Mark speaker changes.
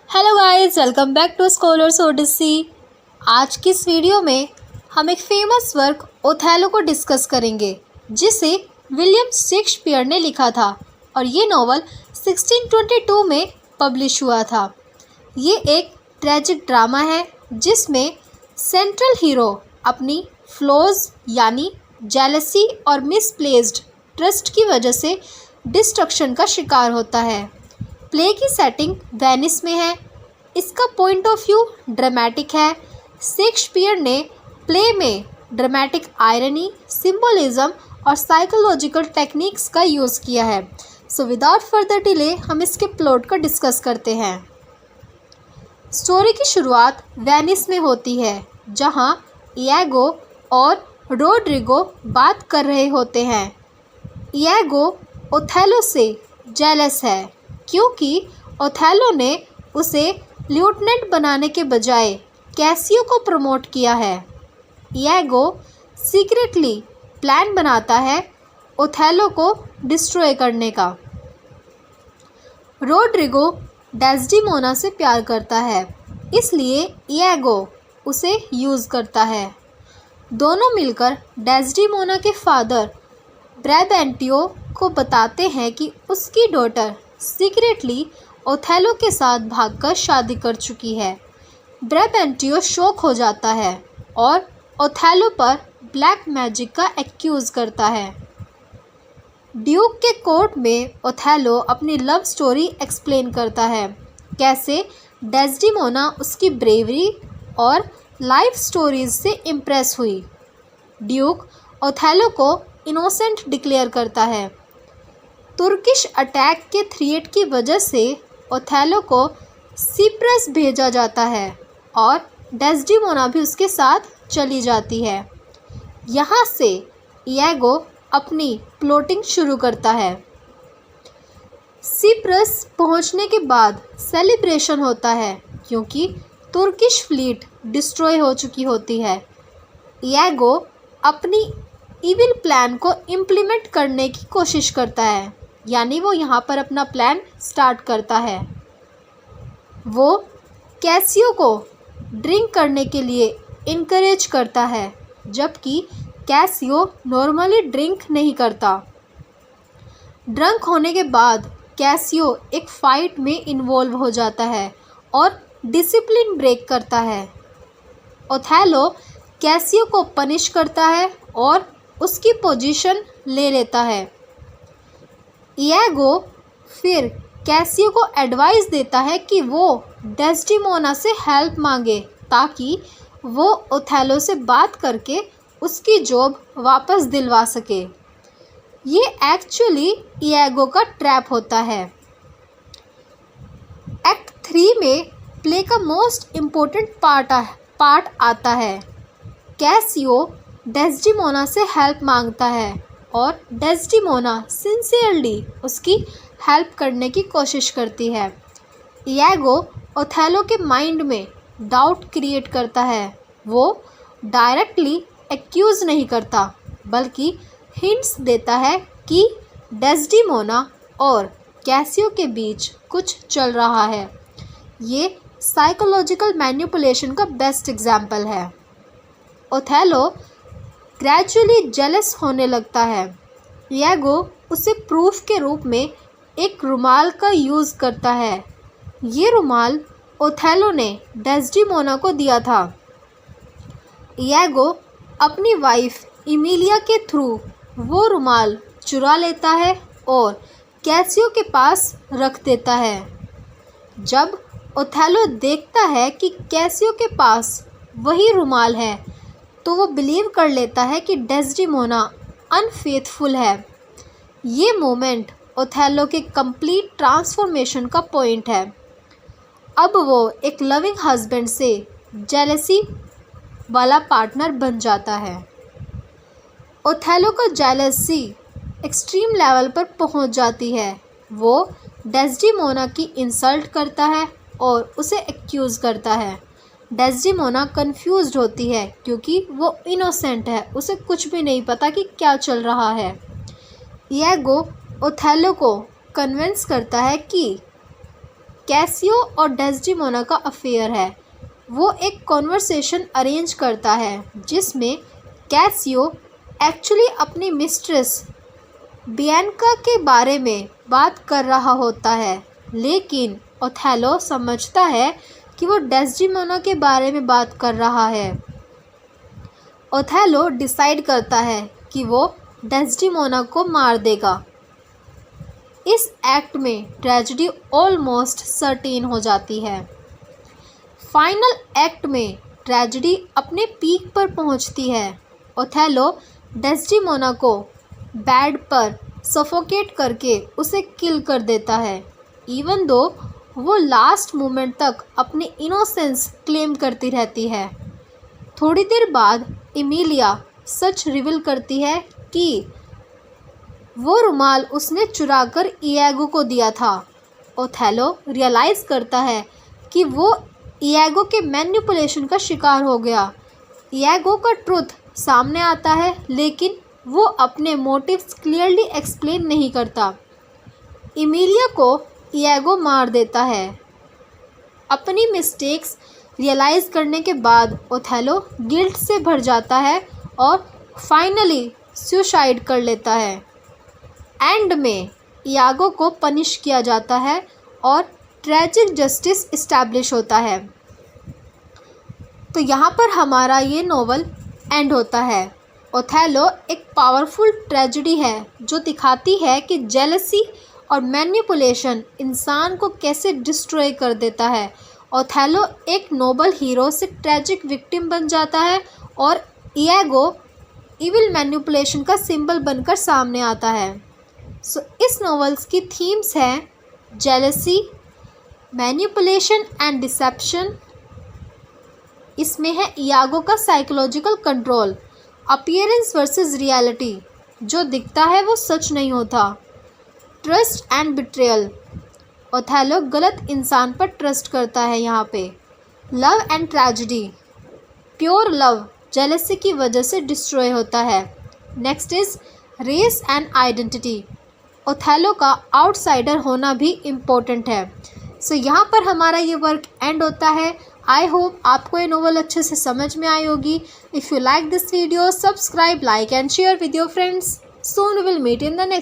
Speaker 1: Hello guys, welcome back to scholars odyssey. आज की इस वीडियो में हम एक फेमस वर्क ओथेलो को डिस्कस करेंगे जिसे विलियम शेक्सपियर ने लिखा था और ये नॉवल 1622 में पब्लिश हुआ था। ये एक ट्रेजिक ड्रामा है जिसमें सेंट्रल हीरो अपनी फ्लॉज यानी जेलसी और मिसप्लेस्ड ट्रस्ट की वजह से डिस्ट्रक्शन का शिकार होता है। प्ले की सेटिंग वेनिस में है। इसका पॉइंट ऑफ व्यू ड्रामेटिक है। शेक्सपियर ने प्ले में ड्रामेटिक आयरनी, सिंबोलिज्म और साइकोलॉजिकल टेक्निक्स का यूज़ किया है। सो विदाउट फर्दर डिले हम इसके प्लॉट का डिस्कस करते हैं। स्टोरी की शुरुआत वेनिस में होती है जहां इयागो और रोड्रिगो बात कर रहे होते हैं। इयागो ओथेलो से जेलस है क्योंकि ओथेलो ने उसे लेफ्टिनेंट बनाने के बजाय कैसियो को प्रमोट किया है। इयागो सीक्रेटली प्लान बनाता है ओथेलो को डिस्ट्रॉय करने का। रोड्रिगो डेस्डिमोना से प्यार करता है इसलिए इयागो उसे यूज़ करता है। दोनों मिलकर डेस्डिमोना के फादर ब्राबेंटियो को बताते हैं कि उसकी डॉटर सीक्रेटली ओथेलो के साथ भागकर शादी कर चुकी है। ब्राबेंटियो शॉक हो जाता है और ओथेलो पर ब्लैक मैजिक का एक्यूज़ करता है। ड्यूक के कोर्ट में ओथेलो अपनी लव स्टोरी एक्सप्लेन करता है, कैसे डेस्डिमोना उसकी ब्रेवरी और लाइफ स्टोरीज से इम्प्रेस हुई। ड्यूक ओथेलो को इनोसेंट डिक्लेयर करता है। तुर्किश अटैक के थ्रेट की वजह से ओथेलो को सिप्रस भेजा जाता है और डेस्डिमोना भी उसके साथ चली जाती है। यहाँ से इयागो अपनी प्लॉटिंग शुरू करता है। सिप्रस पहुँचने के बाद सेलिब्रेशन होता है क्योंकि तुर्किश फ्लीट डिस्ट्रॉय हो चुकी होती है। इयागो अपनी इविल प्लान को इम्प्लीमेंट करने की कोशिश करता है, यानी वो यहाँ पर अपना प्लान स्टार्ट करता है। वो कैसियो को ड्रिंक करने के लिए इनकरेज करता है जबकि कैसियो नॉर्मली ड्रिंक नहीं करता। ड्रंक होने के बाद कैसियो एक फाइट में इन्वॉल्व हो जाता है और डिसिप्लिन ब्रेक करता है। ओथेलो कैसियो को पनिश करता है और उसकी पोजीशन ले लेता है। इयागो फिर कैसियो को एडवाइस देता है कि वो डेस्डिमोना से हेल्प मांगे ताकि वो ओथेलो से बात करके उसकी जॉब वापस दिलवा सके। ये एक्चुअली इयागो का ट्रैप होता है। एक्ट 3 में प्ले का मोस्ट इम्पोर्टेंट पार्ट आता है। कैसियो डेस्डिमोना से हेल्प मांगता है और डेस्डिमोना सिंसियरली उसकी हेल्प करने की कोशिश करती है। इयागो ओथेलो के माइंड में डाउट क्रिएट करता है। वो डायरेक्टली एक्यूज़ नहीं करता बल्कि हिंट्स देता है कि डेस्डिमोना और कैसियो के बीच कुछ चल रहा है। ये साइकोलॉजिकल मैनिपुलेशन का बेस्ट एग्जाम्पल है। ओथेलो ग्रेजुअली जेलस होने लगता है। इयागो उसे प्रूफ के रूप में एक रुमाल का यूज़ करता है। ये रुमाल ओथेलो ने डेस्डिमोना को दिया था। इयागो अपनी वाइफ इमिलिया के थ्रू वो रुमाल चुरा लेता है और कैसियो के पास रख देता है। जब ओथेलो देखता है कि कैसियो के पास वही रुमाल है तो वो बिलीव कर लेता है कि डेस्डिमोना अनफेथफुल है। ये मोमेंट ओथेलो के कंप्लीट ट्रांसफॉर्मेशन का पॉइंट है। अब वो एक लविंग हस्बैंड से जेलसी वाला पार्टनर बन जाता है। ओथेलो का जेलसी एक्सट्रीम लेवल पर पहुंच जाती है। वो डेस्डिमोना की इंसल्ट करता है और उसे एक्यूज़ करता है। डेस्डिमोना कंफ्यूज्ड होती है क्योंकि वो इनोसेंट है, उसे कुछ भी नहीं पता कि क्या चल रहा है। इयागो ओथेलो को कन्विंस करता है कि कैसियो और डेस्डिमोना का अफेयर है। वो एक कॉन्वर्सेशन अरेंज करता है जिसमें कैसियो एक्चुअली अपनी मिस्ट्रेस बियंका के बारे में बात कर रहा होता है, लेकिन ओथेलो समझता है कि वो डेस्डिमोना के बारे में बात कर रहा है। ओथेलो डिसाइड करता है कि वो डेस्डिमोना को मार देगा। इस एक्ट में ट्रेजेडी ऑलमोस्ट सर्टेन हो जाती है। फाइनल एक्ट में ट्रेजेडी अपने पीक पर पहुंचती है। ओथेलो डेस्डिमोना को बेड पर सफोकेट करके उसे किल कर देता है, इवन दो वो लास्ट मोमेंट तक अपनी इनोसेंस क्लेम करती रहती है। थोड़ी देर बाद एमिलिया सच रिवील करती है कि वो रुमाल उसने चुराकर इयागो को दिया था। ओथेलो रियलाइज़ करता है कि वो इयागो के मैनिपुलेशन का शिकार हो गया। इयागो का ट्रुथ सामने आता है, लेकिन वो अपने मोटिव्स क्लियरली एक्सप्लेन नहीं करता। एमिलिया को इयागो मार देता है। अपनी मिस्टेक्स रियलाइज़ करने के बाद ओथेलो गिल्ट से भर जाता है और फाइनली सुसाइड कर लेता है। एंड में इयागो को पनिश किया जाता है और ट्रैजिक जस्टिस इस्टेब्लिश होता है। तो यहाँ पर हमारा ये नोवेल एंड होता है। ओथेलो एक पावरफुल ट्रेजेडी है जो दिखाती है कि जेलसी और मैनिपुलेशन इंसान को कैसे डिस्ट्रॉय कर देता है। ओथेलो एक नोबल हीरो से ट्रैजिक विक्टिम बन जाता है और इयागो इविल मैनिपुलेशन का सिंबल बनकर सामने आता है। सो इस नॉवेल्स की थीम्स हैं जेलसी, मैनिपुलेशन एंड डिसेप्शन। इसमें है इयागो का psychological control, appearance versus reality, जो दिखता है वो सच नहीं होता, ट्रस्ट एंड बिट्रेयल, ओथेलो गलत इंसान पर ट्रस्ट करता है यहाँ पे, love and tragedy, pure love jealousy की वजह से डिस्ट्रॉय होता है। Next is race and identity, Othello का आउटसाइडर होना भी इम्पोर्टेंट है। सो यहाँ पर हमारा ये वर्क एंड होता है। आई होप आपको ये नोवेल अच्छे से समझ में आई होगी। If you like this video, subscribe, like and share with your friends. Soon we will meet in the next